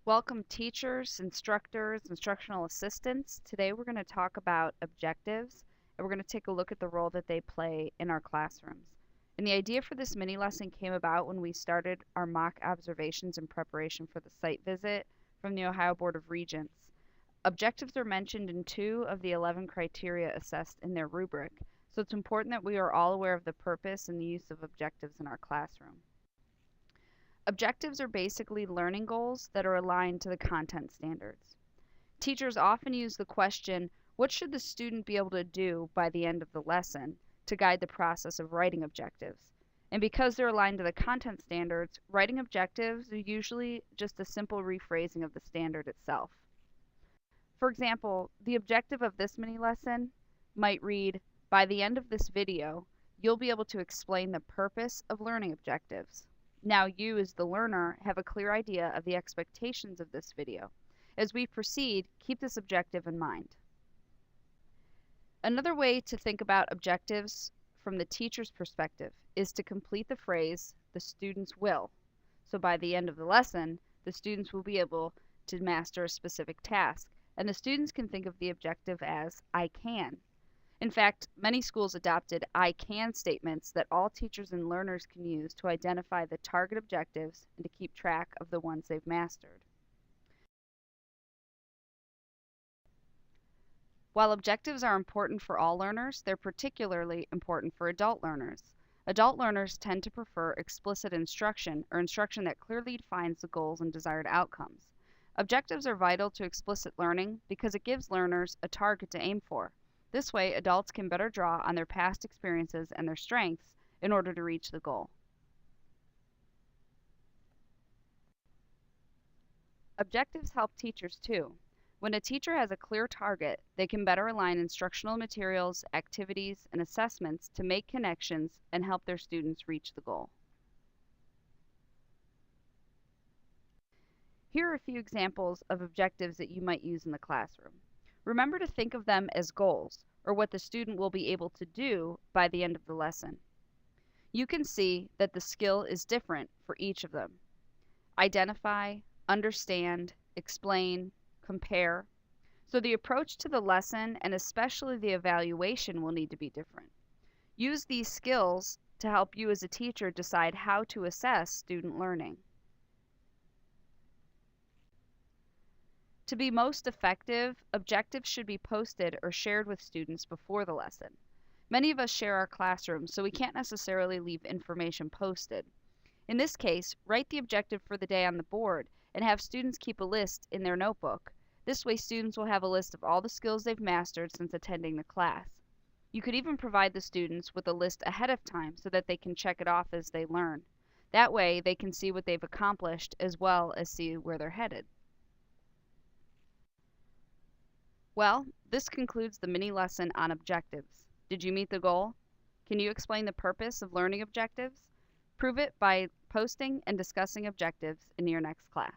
Welcome teachers, instructors, instructional assistants. Today we're going to talk about objectives and we're going to take a look at the role that they play in our classrooms. And the idea for this mini lesson came about when we started our mock observations in preparation for the site visit from the Ohio Board of Regents. Objectives are mentioned in 2 of the 11 criteria assessed in their rubric, so it's important that we are all aware of the purpose and the use of objectives in our classroom. Objectives are basically learning goals that are aligned to the content standards. Teachers often use the question, what should the student be able to do by the end of the lesson, to guide the process of writing objectives. And because they're aligned to the content standards, writing objectives are usually just a simple rephrasing of the standard itself. For example, the objective of this mini lesson might read, by the end of this video, you'll be able to explain the purpose of learning objectives. Now you, as the learner, have a clear idea of the expectations of this video. As we proceed, keep this objective in mind. Another way to think about objectives from the teacher's perspective is to complete the phrase, the students will. So by the end of the lesson, the students will be able to master a specific task, and the students can think of the objective as I can. In fact, many schools adopted I can statements that all teachers and learners can use to identify the target objectives and to keep track of the ones they've mastered. While objectives are important for all learners, they're particularly important for adult learners. Adult learners tend to prefer explicit instruction or instruction that clearly defines the goals and desired outcomes. Objectives are vital to explicit learning because it gives learners a target to aim for. This way, adults can better draw on their past experiences and their strengths in order to reach the goal. Objectives help teachers too. When a teacher has a clear target, they can better align instructional materials, activities, and assessments to make connections and help their students reach the goal. Here are a few examples of objectives that you might use in the classroom. Remember to think of them as goals, or what the student will be able to do by the end of the lesson. You can see that the skill is different for each of them. Identify, understand, explain, compare. So the approach to the lesson and especially the evaluation will need to be different. Use these skills to help you as a teacher decide how to assess student learning. To be most effective, objectives should be posted or shared with students before the lesson. Many of us share our classrooms, so we can't necessarily leave information posted. In this case, write the objective for the day on the board and have students keep a list in their notebook. This way, students will have a list of all the skills they've mastered since attending the class. You could even provide the students with a list ahead of time so that they can check it off as they learn. That way, they can see what they've accomplished as well as see where they're headed. Well, this concludes the mini lesson on objectives. Did you meet the goal? Can you explain the purpose of learning objectives? Prove it by posting and discussing objectives in your next class.